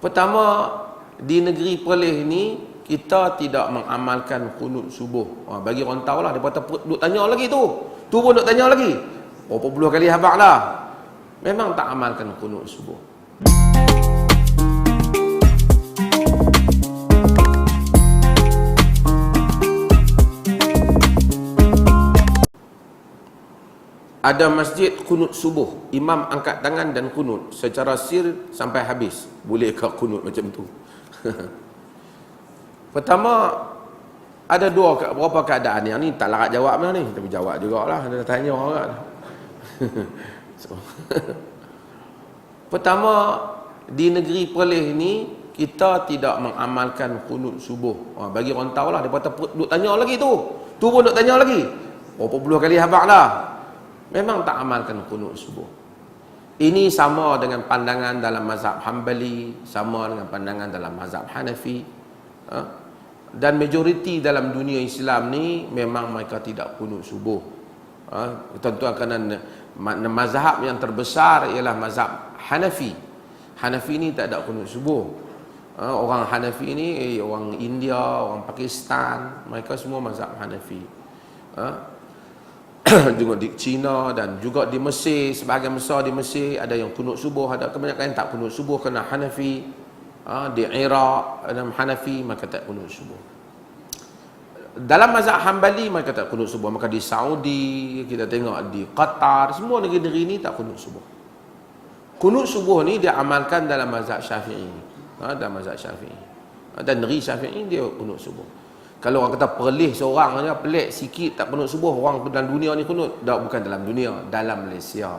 Pertama, di negeri Perlis ni kita tidak mengamalkan kunut subuh. Bagi orang tahu lah, dia kata duk tanya lagi tu. Tu pun duk tanya lagi. Berapa puluh kali habaq lah. Memang tak amalkan kunut subuh. Ada masjid kunut subuh, imam angkat tangan dan kunut secara sir sampai habis. Boleh ke kunut macam tu? Pertama, ada berapa keadaan yang ni tak larat jawab lah ni, tapi jawab jugalah, dia tanya orang. Pertama, di negeri Perlis ni kita tidak mengamalkan kunut subuh. Bagi orang tahu lah, dia kata duk tanya lagi tu. Tu pun duk tanya lagi. Berapa puluh kali habaq lah. Memang tak amalkan kunut subuh. Ini sama dengan pandangan dalam mazhab Hanbali, sama dengan pandangan dalam mazhab Hanafi. Dan majoriti dalam dunia Islam ni memang mereka tidak kunut subuh. Tuan-tuan, kerana mazhab yang terbesar ialah mazhab Hanafi. Hanafi ni tak ada kunut subuh. Orang Hanafi ni orang India, orang Pakistan, mereka semua mazhab Hanafi. Juga di China dan juga di Mesir, sebahagian besar di Mesir ada yang kunut subuh, ada kebanyakan yang tak kunut subuh kerana Hanafi. Di Iraq ada Hanafi, maka tak kunut subuh. Dalam mazhab Hanbali mereka tak kunut subuh, maka di Saudi, kita tengok di Qatar, semua negeri-negeri ni tak kunut subuh. Kunut subuh ni dia amalkan dalam mazhab Syafi'i. Dalam mazhab Syafi'i. Dan negeri Syafi'i dia kunut subuh. Kalau orang kata Perlis seorang aja pelik sikit tak kunut subuh, orang dalam dunia ni kunut. Tak, bukan dalam dunia, dalam Malaysia.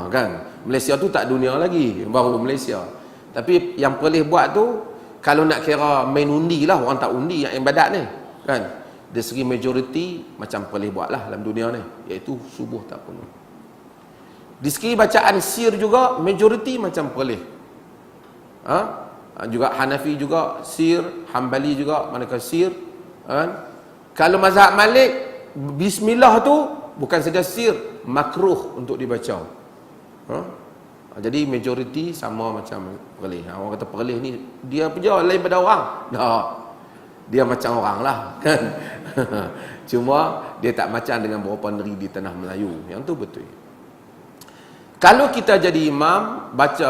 Kan? Malaysia tu tak dunia lagi, baru Malaysia. Tapi yang Perlis buat tu, kalau nak kira main undi lah, orang tak undi yang ibadat ni. Kan? Dari segi majoriti macam Perlis buat lah dalam dunia ni, iaitu subuh tak kunut. Di segi bacaan sir juga majoriti macam Perlis. Juga Hanafi juga sir, Hanbali juga manakala sir. Kalau mazhab Malik, bismillah tu bukan saja sir, makruh untuk dibaca. Jadi majoriti sama macam Perlis. Orang kata Perlis ni dia punya lain pada orang. Tak. Dia macam orang lah, kan. Cuma dia tak macam dengan beberapa negeri di tanah Melayu. Yang tu betul. Kalau kita jadi imam baca,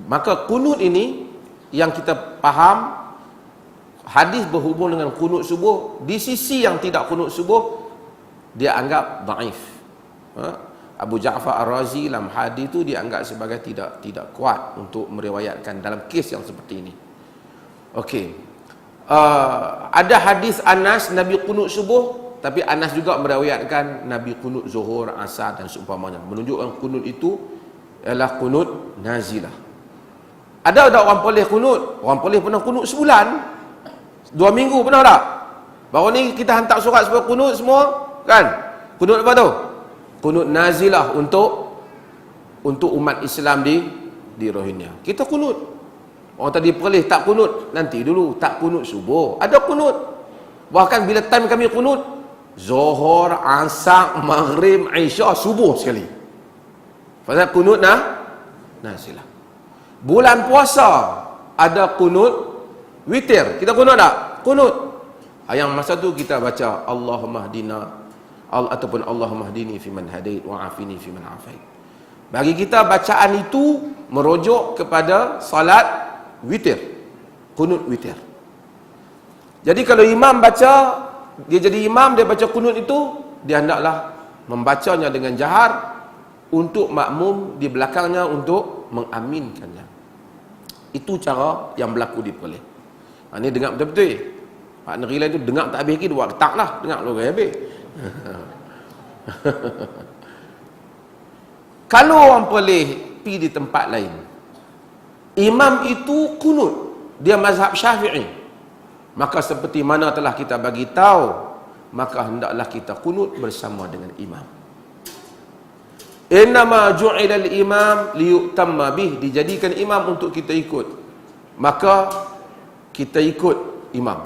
maka kunut ini yang kita faham, hadis berhubung dengan kunut subuh. Di sisi yang tidak kunut subuh, dia anggap dhaif. Abu Ja'far Ar-Razi dalam hadis itu dianggap sebagai tidak kuat untuk meriwayatkan dalam kes yang seperti ini. Okey. Ada hadis Anas Nabi kunut subuh, tapi Anas juga meriwayatkan Nabi kunut zuhur, asar dan seumpamanya, menunjukkan kunut itu ialah kunut nazilah. Ada orang Perlis kunut. Orang Perlis pernah kunut sebulan, 2 minggu pernah tak? Baru ni kita hantar surat supaya kunut semua, kan? Kunut apa tu? Kunut nazilah untuk umat Islam di Rohingya. Kita kunut. Orang tadi Perlis tak kunut, nanti dulu tak kunut subuh. Ada kunut. Bahkan bila time kami kunut, Zuhur, Asar, Maghrib, Isya, subuh sekali. Pasal kunut nazilah. Bulan puasa ada kunut witir. Kita kunut tak? Kunut. Yang masa tu kita baca Allahumma hdina ataupun Allahumma hdini fiman hadait wa afini fiman afait. Bagi kita bacaan itu merujuk kepada salat witir. Kunut witir. Jadi kalau imam baca, dia jadi imam, dia baca kunut itu, dia hendaklah membacanya dengan jahar untuk makmum di belakangnya untuk mengaminkannya. Itu cara yang berlaku di Perlis. Ini dengar betul-betul. Pak negeri lain tu dengar tak habis lagi, dia tak lah, dengar dulu habis. Kalau orang Perlis pergi di tempat lain, imam itu kunut, dia mazhab Syafi'i, maka seperti mana telah kita bagi tahu, maka hendaklah kita kunut bersama dengan imam. Innama ju'ila al-imam liyutamma bih, dijadikan imam untuk kita ikut. Maka kita ikut imam.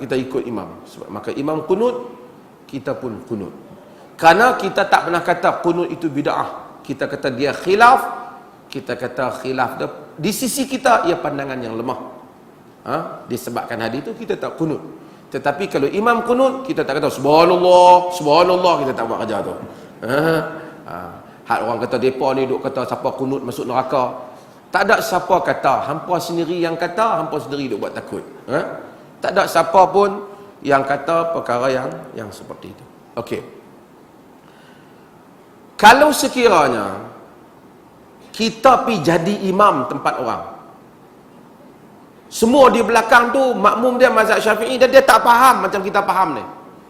Kita ikut imam. Maka imam kunut, kita pun kunut. Karena kita tak pernah kata kunut itu bid'ah. Kita kata dia khilaf, kita kata khilaf dia, di sisi kita ia pandangan yang lemah. Disebabkan hadis itu kita tak kunut. Tetapi kalau imam kunut, kita tak kata subhanallah, subhanallah, kita tak buat kerja tu. Hak orang kata depa ni duk kata siapa kunut masuk neraka. Tak ada siapa kata, hampa sendiri yang kata, hampa sendiri duk buat takut. Tak ada siapa pun yang kata perkara yang seperti itu. Okey. Kalau sekiranya kita pi jadi imam tempat orang, semua di belakang tu makmum dia mazhab Syafi'i dan dia tak faham macam kita faham ni.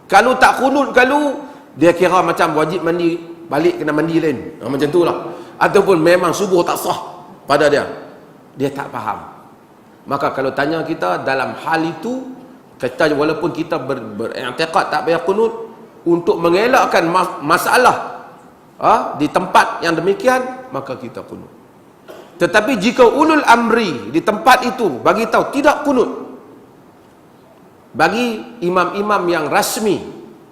Kalau tak kunut, kalau dia kira macam wajib mandi, balik kena mandi lain. Macam tu lah. Ataupun memang subuh tak sah pada dia. Dia tak faham. Maka kalau tanya kita dalam hal itu, kita walaupun kita beriktikad tak payah kunut, untuk mengelakkan masalah di tempat yang demikian, maka kita kunut. Tetapi jika ulul amri di tempat itu bagi tahu tidak kunut, bagi imam-imam yang rasmi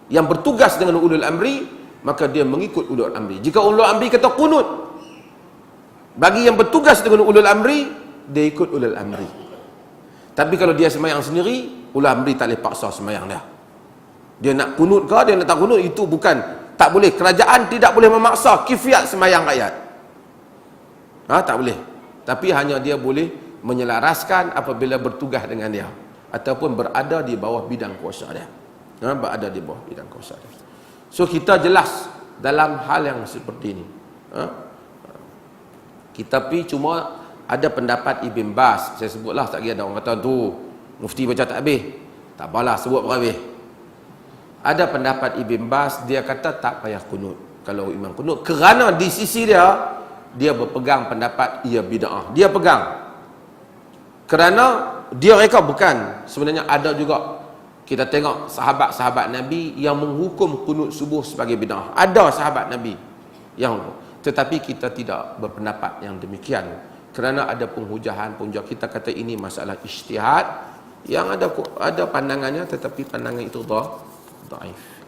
yang bertugas dengan ulul amri, maka dia mengikut ulul amri. Jika ulul amri kata kunut, bagi yang bertugas dengan ulul amri, dia ikut ulul amri. Tapi kalau dia semayang sendiri, ulul amri tak boleh paksa semayang dia. Dia nak kunut ke, dia nak tak kunut, itu bukan, tak boleh. Kerajaan tidak boleh memaksa kifiat semayang rakyat. Tak boleh. Tapi hanya dia boleh menyelaraskan apabila bertugas dengan dia, ataupun berada di bawah bidang kuasa dia. Berada di bawah bidang kuasa dia. So kita jelas dalam hal yang seperti ini. Kita pi cuma ada pendapat Ibn Bas, saya sebutlah, tak kira ada orang kata tu mufti baca tak habis. Tak apalah, sebut berhabis. Ada pendapat Ibn Bas, dia kata tak payah kunut kalau imam kunut, kerana di sisi dia berpegang pendapat ia bid'ah. Dia pegang kerana dia reka bukan, sebenarnya ada juga kita tengok sahabat-sahabat Nabi yang menghukum kunut subuh sebagai bid'ah. Ada sahabat Nabi yang, tetapi kita tidak berpendapat yang demikian kerana ada penghujahan. Kita kata ini masalah ijtihad yang ada pandangannya, tetapi pandangan itu dhaif.